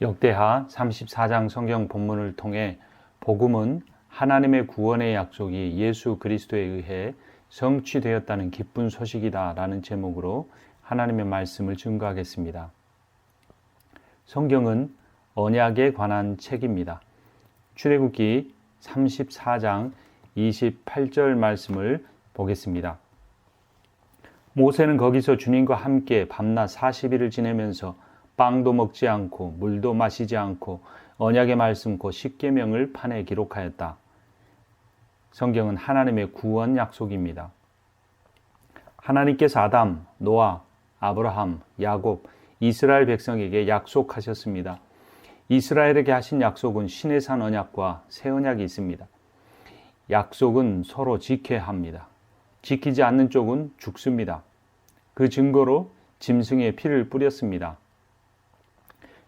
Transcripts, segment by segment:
역대하 34장 성경 본문을 통해 복음은 하나님의 구원의 약속이 예수 그리스도에 의해 성취되었다는 기쁜 소식이다 라는 제목으로 하나님의 말씀을 증거하겠습니다. 성경은 언약에 관한 책입니다. 출애굽기 34장 28절 말씀을 보겠습니다. 모세는 거기서 주님과 함께 밤낮 40일을 지내면서 빵도 먹지 않고 물도 마시지 않고 언약의 말씀 곧 십계명을 판에 기록하였다. 성경은 하나님의 구원 약속입니다. 하나님께서 아담, 노아, 아브라함, 야곱, 이스라엘 백성에게 약속하셨습니다. 이스라엘에게 하신 약속은 시내산 언약과 새 언약이 있습니다. 약속은 서로 지켜야 합니다. 지키지 않는 쪽은 죽습니다. 그 증거로 짐승의 피를 뿌렸습니다.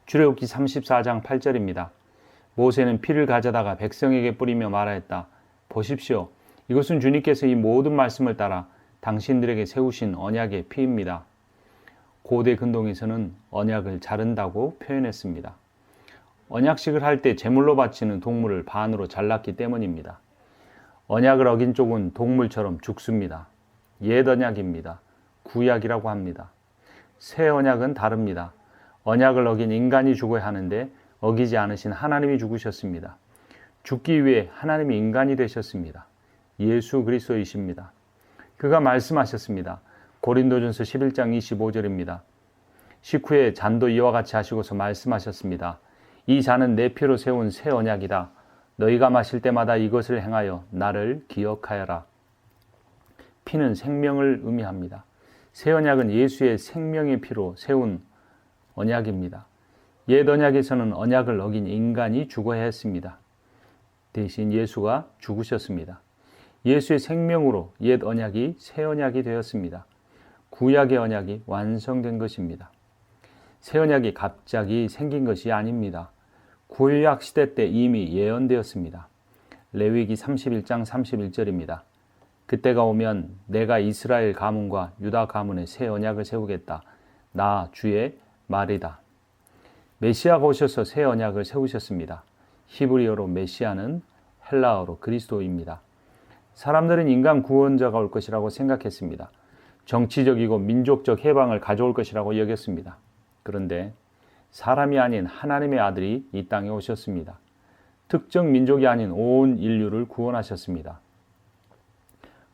출애굽기 34장 8절입니다. 모세는 피를 가져다가 백성에게 뿌리며 말하였다. 보십시오. 이것은 주님께서 이 모든 말씀을 따라 당신들에게 세우신 언약의 피입니다. 고대 근동에서는 언약을 자른다고 표현했습니다. 언약식을 할 때 제물로 바치는 동물을 반으로 잘랐기 때문입니다. 언약을 어긴 쪽은 동물처럼 죽습니다. 옛 언약입니다. 구약이라고 합니다. 새 언약은 다릅니다. 언약을 어긴 인간이 죽어야 하는데 어기지 않으신 하나님이 죽으셨습니다. 죽기 위해 하나님이 인간이 되셨습니다. 예수 그리스도이십니다. 그가 말씀하셨습니다. 고린도전서 11장 25절입니다. 식후에 잔도 이와 같이 하시고서 말씀하셨습니다. 이 잔은 내 피로 세운 새 언약이다. 너희가 마실 때마다 이것을 행하여 나를 기억하여라. 피는 생명을 의미합니다. 새 언약은 예수의 생명의 피로 세운 언약입니다. 옛 언약에서는 언약을 어긴 인간이 죽어야 했습니다. 대신 예수가 죽으셨습니다. 예수의 생명으로 옛 언약이 새 언약이 되었습니다. 구약의 언약이 완성된 것입니다. 새 언약이 갑자기 생긴 것이 아닙니다. 구약 시대 때 이미 예언되었습니다. 레위기 31장 31절입니다. 그때가 오면 내가 이스라엘 가문과 유다 가문에 새 언약을 세우겠다. 나 주의 말이다. 메시아가 오셔서 새 언약을 세우셨습니다. 히브리어로 메시아는 헬라어로 그리스도입니다. 사람들은 인간 구원자가 올 것이라고 생각했습니다. 정치적이고 민족적 해방을 가져올 것이라고 여겼습니다. 그런데 사람이 아닌 하나님의 아들이 이 땅에 오셨습니다. 특정 민족이 아닌 온 인류를 구원하셨습니다.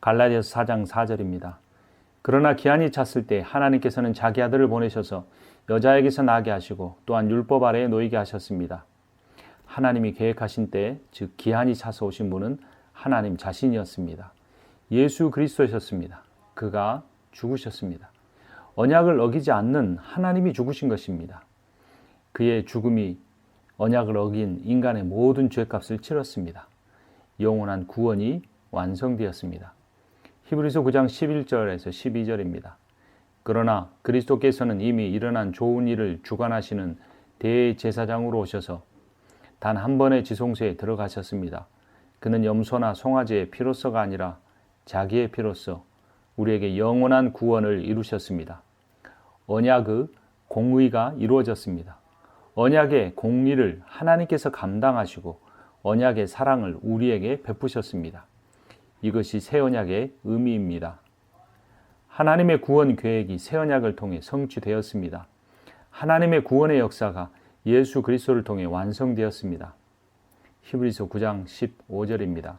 갈라디아서 4장 4절입니다. 그러나 기한이 찼을 때 하나님께서는 자기 아들을 보내셔서 여자에게서 나게 하시고 또한 율법 아래에 놓이게 하셨습니다. 하나님이 계획하신 때, 즉 기한이 차서 오신 분은 하나님 자신이었습니다. 예수 그리스도셨습니다. 그가 죽으셨습니다. 언약을 어기지 않는 하나님이 죽으신 것입니다. 그의 죽음이 언약을 어긴 인간의 모든 죄값을 치렀습니다. 영원한 구원이 완성되었습니다. 히브리서 9장 11절에서 12절입니다. 그러나 그리스도께서는 이미 일어난 좋은 일을 주관하시는 대제사장으로 오셔서 단 한 번의 지성소에 들어가셨습니다. 그는 염소나 송아지의 피로서가 아니라 자기의 피로서 우리에게 영원한 구원을 이루셨습니다. 언약의 공의가 이루어졌습니다. 언약의 공의를 하나님께서 감당하시고 언약의 사랑을 우리에게 베푸셨습니다. 이것이 새 언약의 의미입니다. 하나님의 구원 계획이 새 언약을 통해 성취되었습니다. 하나님의 구원의 역사가 예수 그리스도를 통해 완성되었습니다. 히브리서 9장 15절입니다.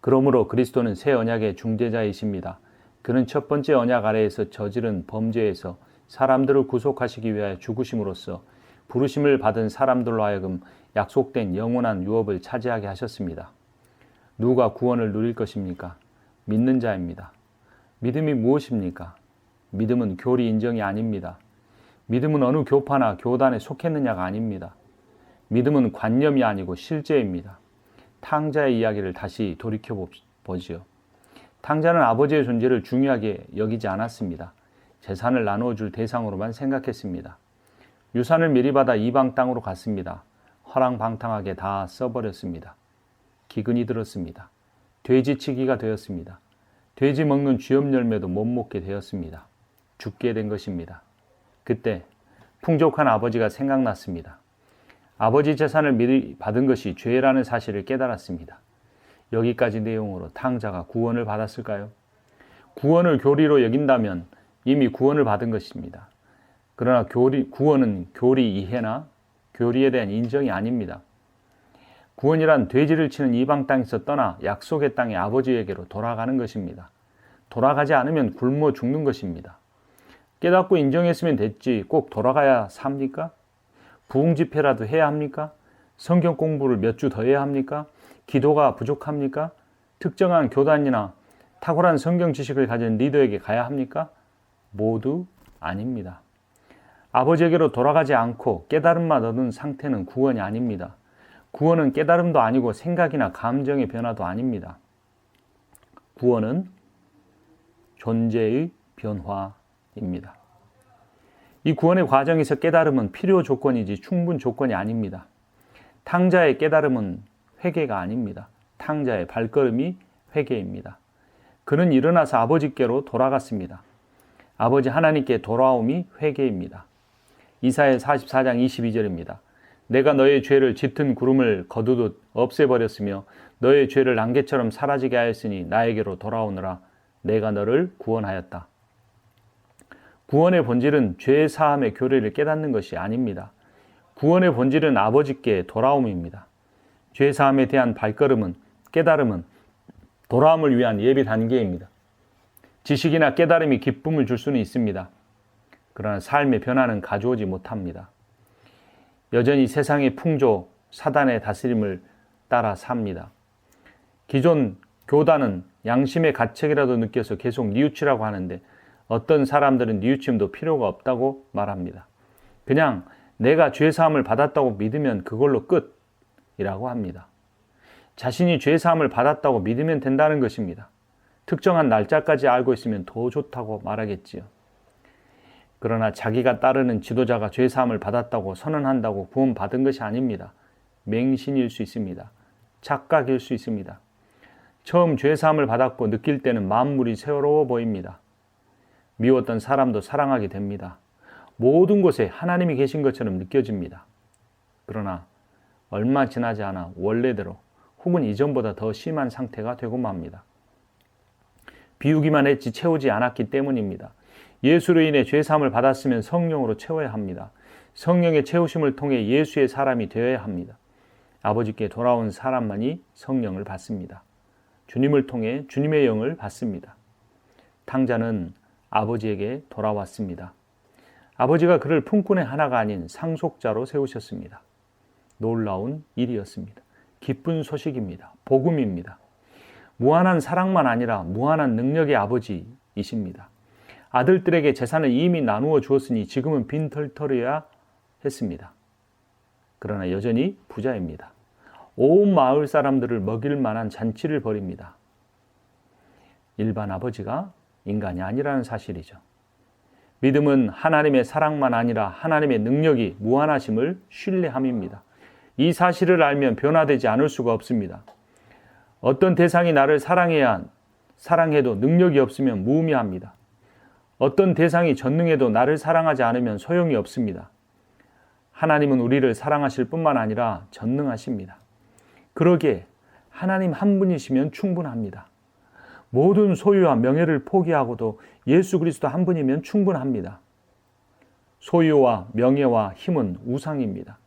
그러므로 그리스도는 새 언약의 중재자이십니다. 그는 첫 번째 언약 아래에서 저지른 범죄에서 사람들을 구속하시기 위하여 죽으심으로써 부르심을 받은 사람들로 하여금 약속된 영원한 유업을 차지하게 하셨습니다. 누가 구원을 누릴 것입니까? 믿는 자입니다. 믿음이 무엇입니까? 믿음은 교리 인정이 아닙니다. 믿음은 어느 교파나 교단에 속했느냐가 아닙니다. 믿음은 관념이 아니고 실제입니다. 탕자의 이야기를 다시 돌이켜보지요. 탕자는 아버지의 존재를 중요하게 여기지 않았습니다. 재산을 나누어줄 대상으로만 생각했습니다. 유산을 미리 받아 이방 땅으로 갔습니다. 허랑방탕하게 다 써버렸습니다. 기근이 들었습니다. 돼지치기가 되었습니다. 돼지 먹는 쥐염 열매도 못 먹게 되었습니다. 죽게 된 것입니다. 그때 풍족한 아버지가 생각났습니다. 아버지 재산을 미리 받은 것이 죄라는 사실을 깨달았습니다. 여기까지 내용으로 탕자가 구원을 받았을까요? 구원을 교리로 여긴다면 이미 구원을 받은 것입니다. 그러나 구원은 교리 이해나 교리에 대한 인정이 아닙니다. 구원이란 돼지를 치는 이방 땅에서 떠나 약속의 땅의 아버지에게로 돌아가는 것입니다. 돌아가지 않으면 굶어 죽는 것입니다. 깨닫고 인정했으면 됐지 꼭 돌아가야 삽니까? 부흥 집회라도 해야 합니까? 성경 공부를 몇 주 더 해야 합니까? 기도가 부족합니까? 특정한 교단이나 탁월한 성경 지식을 가진 리더에게 가야 합니까? 모두 아닙니다. 아버지에게로 돌아가지 않고 깨달음만 얻은 상태는 구원이 아닙니다. 구원은 깨달음도 아니고 생각이나 감정의 변화도 아닙니다. 구원은 존재의 변화입니다. 이 구원의 과정에서 깨달음은 필요 조건이지 충분 조건이 아닙니다. 탕자의 깨달음은 회개가 아닙니다. 탕자의 발걸음이 회개입니다. 그는 일어나서 아버지께로 돌아갔습니다. 아버지 하나님께 돌아옴이 회개입니다. 이사야 44장 22절입니다. 내가 너의 죄를 짙은 구름을 거두듯 없애버렸으며 너의 죄를 안개처럼 사라지게 하였으니 나에게로 돌아오너라. 내가 너를 구원하였다. 구원의 본질은 죄 사함의 교리를 깨닫는 것이 아닙니다. 구원의 본질은 아버지께 돌아옴입니다. 죄 사함에 대한 발걸음은 깨달음은 돌아옴을 위한 예비 단계입니다. 지식이나 깨달음이 기쁨을 줄 수는 있습니다. 그러나 삶의 변화는 가져오지 못합니다. 여전히 세상의 풍조, 사단의 다스림을 따라 삽니다. 기존 교단은 양심의 가책이라도 느껴서 계속 뉘우치라고 하는데 어떤 사람들은 뉘우침도 필요가 없다고 말합니다. 그냥 내가 죄사함을 받았다고 믿으면 그걸로 끝이라고 합니다. 자신이 죄사함을 받았다고 믿으면 된다는 것입니다. 특정한 날짜까지 알고 있으면 더 좋다고 말하겠지요. 그러나 자기가 따르는 지도자가 죄사함을 받았다고 선언한다고 구원받은 것이 아닙니다. 맹신일 수 있습니다. 착각일 수 있습니다. 처음 죄사함을 받았고 느낄 때는 만물이 새로워 보입니다. 미웠던 사람도 사랑하게 됩니다. 모든 곳에 하나님이 계신 것처럼 느껴집니다. 그러나 얼마 지나지 않아 원래대로 혹은 이전보다 더 심한 상태가 되고 맙니다. 비우기만 했지 채우지 않았기 때문입니다. 예수로 인해 죄사함을 받았으면 성령으로 채워야 합니다. 성령의 채우심을 통해 예수의 사람이 되어야 합니다. 아버지께 돌아온 사람만이 성령을 받습니다. 주님을 통해 주님의 영을 받습니다. 탕자는 아버지에게 돌아왔습니다. 아버지가 그를 품꾼의 하나가 아닌 상속자로 세우셨습니다. 놀라운 일이었습니다. 기쁜 소식입니다. 복음입니다. 무한한 사랑만 아니라 무한한 능력의 아버지이십니다. 아들들에게 재산을 이미 나누어 주었으니 지금은 빈털터리야 했습니다. 그러나 여전히 부자입니다. 온 마을 사람들을 먹일 만한 잔치를 벌입니다. 일반 아버지가 인간이 아니라는 사실이죠. 믿음은 하나님의 사랑만 아니라 하나님의 능력이 무한하심을 신뢰함입니다. 이 사실을 알면 변화되지 않을 수가 없습니다. 어떤 대상이 나를 사랑해도 능력이 없으면 무의미합니다. 어떤 대상이 전능해도 나를 사랑하지 않으면 소용이 없습니다. 하나님은 우리를 사랑하실 뿐만 아니라 전능하십니다. 그러기에 하나님 한 분이시면 충분합니다. 모든 소유와 명예를 포기하고도 예수 그리스도 한 분이면 충분합니다. 소유와 명예와 힘은 우상입니다.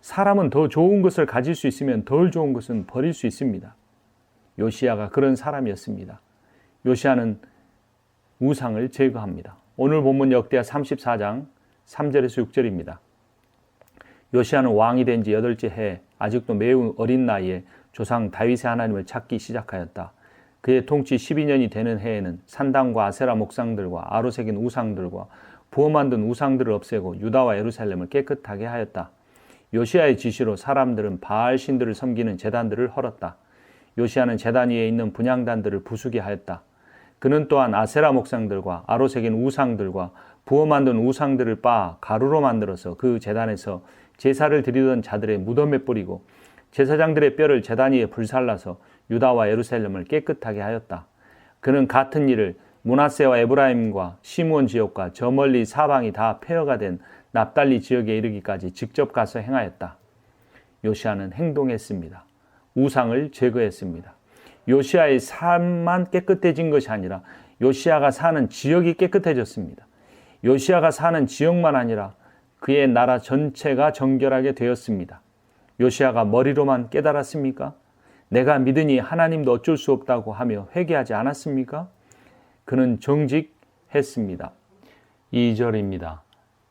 사람은 더 좋은 것을 가질 수 있으면 덜 좋은 것은 버릴 수 있습니다. 요시야가 그런 사람이었습니다. 요시야는 우상을 제거합니다. 오늘 본문 역대하 34장 3절에서 6절입니다. 요시야는 왕이 된 지 8째 해 아직도 매우 어린 나이에 조상 다윗의 하나님을 찾기 시작하였다. 그의 통치 12년이 되는 해에는 산당과 아세라 목상들과 아로 새긴 우상들과 부어 만든 우상들을 없애고 유다와 예루살렘을 깨끗하게 하였다. 요시야의 지시로 사람들은 바알 신들을 섬기는 제단들을 헐었다. 요시야는 제단 위에 있는 분향단들을 부수게 하였다. 그는 또한 아세라 목상들과 아로 새긴 우상들과 부어 만든 우상들을 빻아 가루로 만들어서 그 제단에서 제사를 드리던 자들의 무덤에 뿌리고 제사장들의 뼈를 제단 위에 불살라서 유다와 예루살렘을 깨끗하게 하였다. 그는 같은 일을 므낫세와 에브라임과 시므온 지역과 저 멀리 사방이 다 폐허가 된 납달리 지역에 이르기까지 직접 가서 행하였다. 요시아는 행동했습니다. 우상을 제거했습니다. 요시아의 삶만 깨끗해진 것이 아니라 요시아가 사는 지역이 깨끗해졌습니다. 요시아가 사는 지역만 아니라 그의 나라 전체가 정결하게 되었습니다. 요시아가 머리로만 깨달았습니까? 내가 믿으니 하나님도 어쩔 수 없다고 하며 회개하지 않았습니까? 그는 정직했습니다. 2절입니다.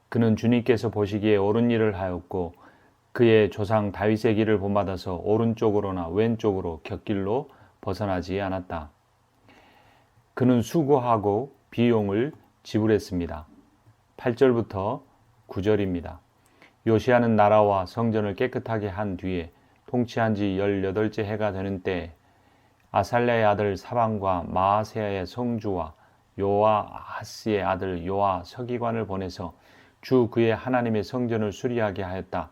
그는 주님께서 보시기에 옳은 일을 하였고 그의 조상 다윗의 길을 본받아서 오른쪽으로나 왼쪽으로 곁길로 벗어나지 않았다. 그는 수고하고 비용을 지불했습니다. 8절부터 9절입니다. 요시아는 나라와 성전을 깨끗하게 한 뒤에 통치한 지 18째 해가 되는 때 아살랴의 아들 사방과 마아세야의 성주와 요아하스의 아들 요아 서기관을 보내서 주 그의 하나님의 성전을 수리하게 하였다.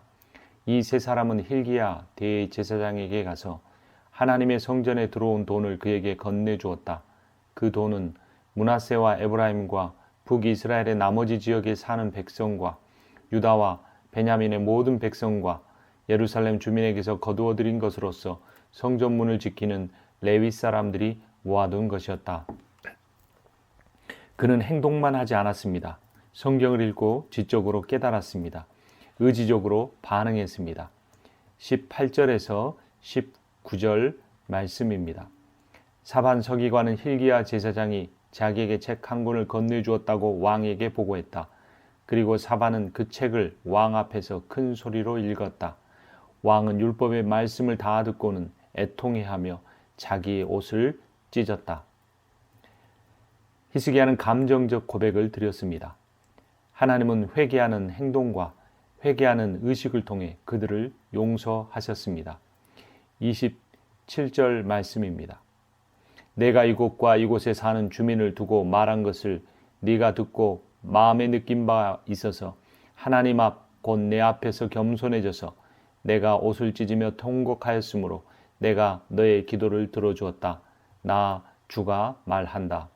이 세 사람은 hil기야 대제사장에게 가서 하나님의 성전에 들어온 돈을 그에게 건네주었다. 그 돈은 므낫세와 에브라임과 북이스라엘의 나머지 지역에 사는 백성과 유다와 베냐민의 모든 백성과 예루살렘 주민에게서 거두어들인 것으로서 성전문을 지키는 레위 사람들이 모아둔 것이었다. 그는 행동만 하지 않았습니다. 성경을 읽고 지적으로 깨달았습니다. 의지적으로 반응했습니다. 18절에서 19절 말씀입니다. 사반 서기관은 hil기야 제사장이 자기에게 책 한 권을 건네주었다고 왕에게 보고했다. 그리고 사반은 그 책을 왕 앞에서 큰 소리로 읽었다. 왕은 율법의 말씀을 다 듣고는 애통해하며 자기의 옷을 찢었다. 히스기야는 감정적 고백을 드렸습니다. 하나님은 회개하는 행동과 회개하는 의식을 통해 그들을 용서하셨습니다. 27절 말씀입니다. 내가 이곳과 이곳에 사는 주민을 두고 말한 것을 네가 듣고 마음에 느낀 바 있어서 하나님 앞 곧 내 앞에서 겸손해져서 내가 옷을 찢으며 통곡하였으므로 내가 너의 기도를 들어주었다. 나 주가 말한다.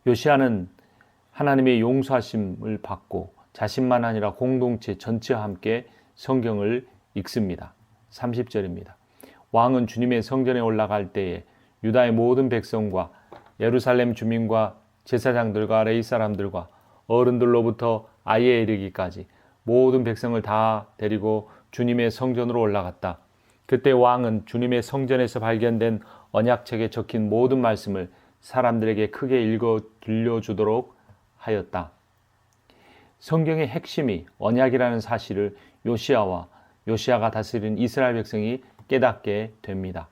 요시아는 하나님의 용서하심을 받고 자신만 아니라 공동체 전체와 함께 성경을 읽습니다. 30절입니다. 왕은 주님의 성전에 올라갈 때에 유다의 모든 백성과 예루살렘 주민과 제사장들과 레위 사람들과 어른들로부터 아이에 이르기까지 모든 백성을 다 데리고 주님의 성전으로 올라갔다. 그때 왕은 주님의 성전에서 발견된 언약책에 적힌 모든 말씀을 사람들에게 크게 읽어 들려주도록 하였다. 성경의 핵심이 언약이라는 사실을 요시아가 다스린 이스라엘 백성이 깨닫게 됩니다.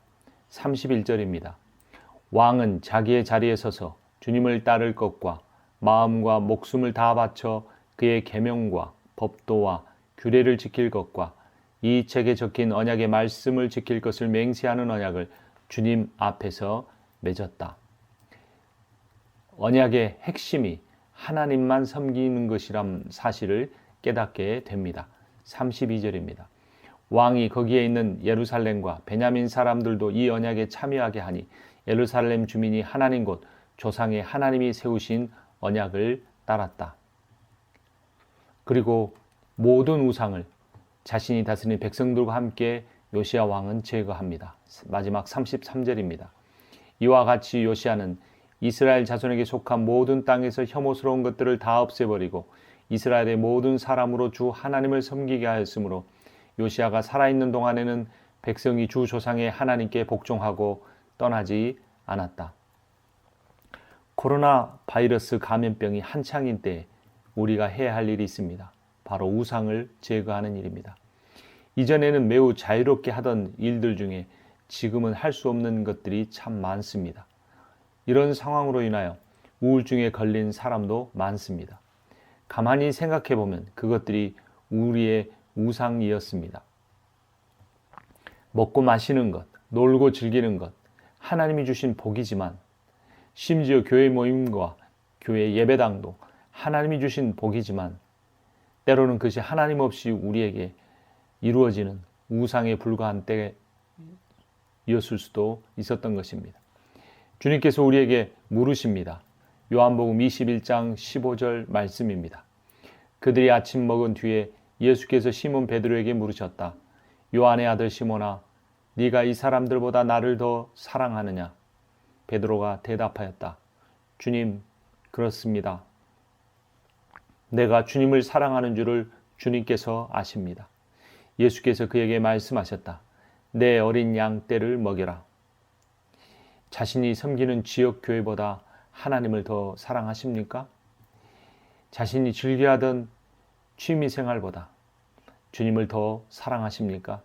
31절입니다. 왕은 자기의 자리에 서서 주님을 따를 것과 마음과 목숨을 다 바쳐 그의 계명과 법도와 규례를 지킬 것과 이 책에 적힌 언약의 말씀을 지킬 것을 맹세하는 언약을 주님 앞에서 맺었다. 언약의 핵심이 하나님만 섬기는 것이란 사실을 깨닫게 됩니다. 32절입니다. 왕이 거기에 있는 예루살렘과 베냐민 사람들도 이 언약에 참여하게 하니 예루살렘 주민이 하나님 곧 조상의 하나님이 세우신 언약을 따랐다. 그리고 모든 우상을 자신이 다스린 백성들과 함께 요시아 왕은 제거합니다. 마지막 33절입니다. 이와 같이 요시아는 이스라엘 자손에게 속한 모든 땅에서 혐오스러운 것들을 다 없애버리고 이스라엘의 모든 사람으로 주 하나님을 섬기게 하였으므로 요시아가 살아있는 동안에는 백성이 주 조상의 하나님께 복종하고 떠나지 않았다. 코로나 바이러스 감염병이 한창인 때 우리가 해야 할 일이 있습니다. 바로 우상을 제거하는 일입니다. 이전에는 매우 자유롭게 하던 일들 중에 지금은 할 수 없는 것들이 참 많습니다. 이런 상황으로 인하여 우울증에 걸린 사람도 많습니다. 가만히 생각해 보면 그것들이 우리의 우상이었습니다. 먹고 마시는 것, 놀고 즐기는 것, 하나님이 주신 복이지만 심지어 교회 모임과 교회 예배당도 하나님이 주신 복이지만 때로는 그것이 하나님 없이 우리에게 이루어지는 우상에 불과한 때였을 수도 있었던 것입니다. 주님께서 우리에게 물으십니다. 요한복음 21장 15절 말씀입니다. 그들이 아침 먹은 뒤에 예수께서 시몬 베드로에게 물으셨다. 요한의 아들 시몬아, 네가 이 사람들보다 나를 더 사랑하느냐? 베드로가 대답하였다. 주님, 그렇습니다. 내가 주님을 사랑하는 줄을 주님께서 아십니다. 예수께서 그에게 말씀하셨다. 내 어린 양 떼를 먹여라. 자신이 섬기는 지역 교회보다 하나님을 더 사랑하십니까? 자신이 즐겨하던 취미생활보다 주님을 더 사랑하십니까?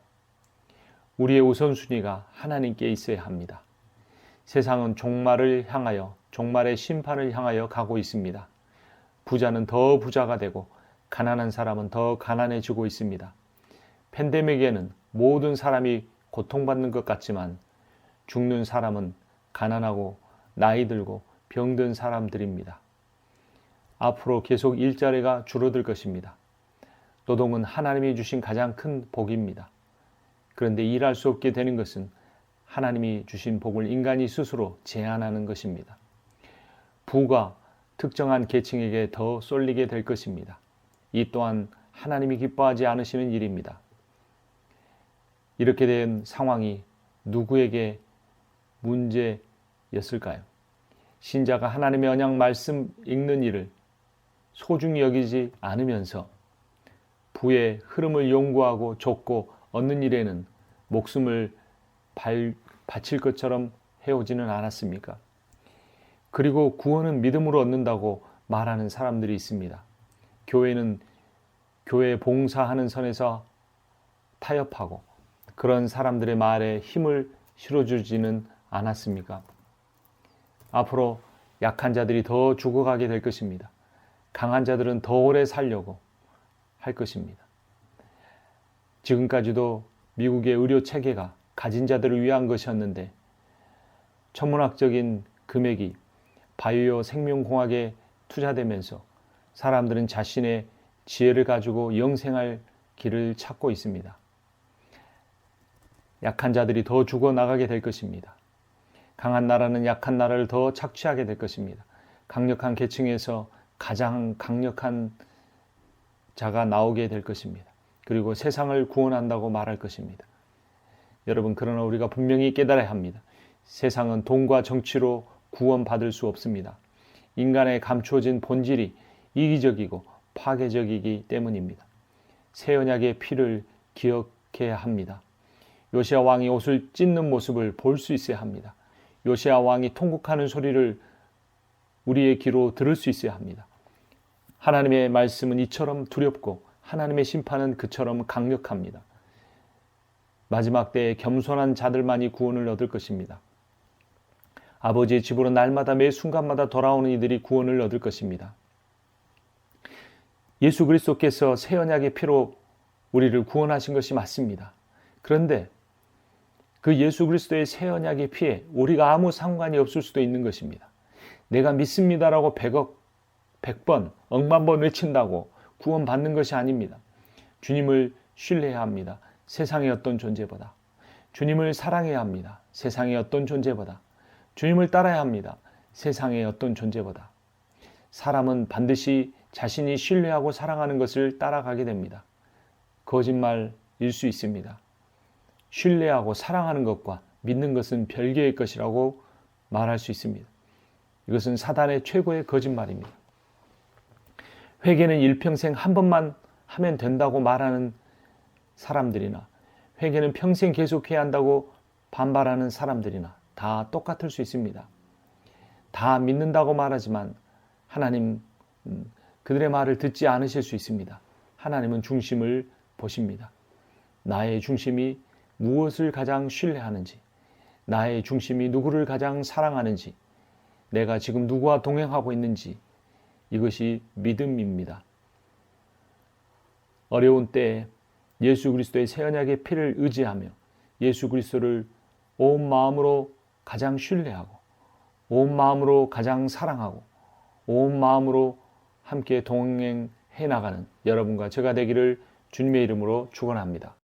우리의 우선순위가 하나님께 있어야 합니다. 세상은 종말을 향하여, 종말의 심판을 향하여 가고 있습니다. 부자는 더 부자가 되고 가난한 사람은 더 가난해지고 있습니다. 팬데믹에는 모든 사람이 고통받는 것 같지만 죽는 사람은 가난하고 나이 들고 병든 사람들입니다. 앞으로 계속 일자리가 줄어들 것입니다. 노동은 하나님이 주신 가장 큰 복입니다. 그런데 일할 수 없게 되는 것은 하나님이 주신 복을 인간이 스스로 제한하는 것입니다. 부가 특정한 계층에게 더 쏠리게 될 것입니다. 이 또한 하나님이 기뻐하지 않으시는 일입니다. 이렇게 된 상황이 누구에게 문제였을까요? 신자가 하나님의 언약 말씀 읽는 일을 소중히 여기지 않으면서 부의 흐름을 연구하고 좁고 얻는 일에는 목숨을 바칠 것처럼 해오지는 않았습니까? 그리고 구원은 믿음으로 얻는다고 말하는 사람들이 있습니다. 교회는 교회 봉사하는 선에서 타협하고 그런 사람들의 말에 힘을 실어주지는 않았습니까? 앞으로 약한 자들이 더 죽어가게 될 것입니다. 강한 자들은 더 오래 살려고 할 것입니다. 지금까지도 미국의 의료 체계가 가진 자들을 위한 것이었는데 천문학적인 금액이 바이오 생명공학에 투자되면서 사람들은 자신의 지혜를 가지고 영생할 길을 찾고 있습니다. 약한 자들이 더 죽어나가게 될 것입니다. 강한 나라는 약한 나라를 더 착취하게 될 것입니다. 강력한 계층에서 가장 강력한 자가 나오게 될 것입니다. 그리고 세상을 구원한다고 말할 것입니다. 여러분, 그러나 우리가 분명히 깨달아야 합니다. 세상은 돈과 정치로 구원받을 수 없습니다. 인간의 감추어진 본질이 이기적이고 파괴적이기 때문입니다. 새 언약의 피를 기억해야 합니다. 요시야 왕이 옷을 찢는 모습을 볼 수 있어야 합니다. 요시야 왕이 통곡하는 소리를 우리의 귀로 들을 수 있어야 합니다. 하나님의 말씀은 이처럼 두렵고 하나님의 심판은 그처럼 강력합니다. 마지막 때에 겸손한 자들만이 구원을 얻을 것입니다. 아버지의 집으로 날마다 매 순간마다 돌아오는 이들이 구원을 얻을 것입니다. 예수 그리스도께서 새 언약의 피로 우리를 구원하신 것이 맞습니다. 그런데 그 예수 그리스도의 새 언약의 피에 우리가 아무 상관이 없을 수도 있는 것입니다. 내가 믿습니다라고 100번, 억만 번 외친다고 구원받는 것이 아닙니다. 주님을 신뢰해야 합니다. 세상의 어떤 존재보다. 주님을 사랑해야 합니다. 세상의 어떤 존재보다. 주님을 따라야 합니다. 세상의 어떤 존재보다. 사람은 반드시 자신이 신뢰하고 사랑하는 것을 따라가게 됩니다. 거짓말일 수 있습니다. 신뢰하고 사랑하는 것과 믿는 것은 별개의 것이라고 말할 수 있습니다. 이것은 사단의 최고의 거짓말입니다. 회개는 일평생 한 번만 하면 된다고 말하는 사람들이나 회개는 평생 계속해야 한다고 반발하는 사람들이나 다 똑같을 수 있습니다. 다 믿는다고 말하지만 하나님 그들의 말을 듣지 않으실 수 있습니다. 하나님은 중심을 보십니다. 나의 중심이 무엇을 가장 신뢰하는지, 나의 중심이 누구를 가장 사랑하는지, 내가 지금 누구와 동행하고 있는지, 이것이 믿음입니다. 어려운 때에 예수 그리스도의 새 언약의 피를 의지하며 예수 그리스도를 온 마음으로 가장 신뢰하고 온 마음으로 가장 사랑하고 온 마음으로 함께 동행해 나가는 여러분과 제가 되기를 주님의 이름으로 축원합니다.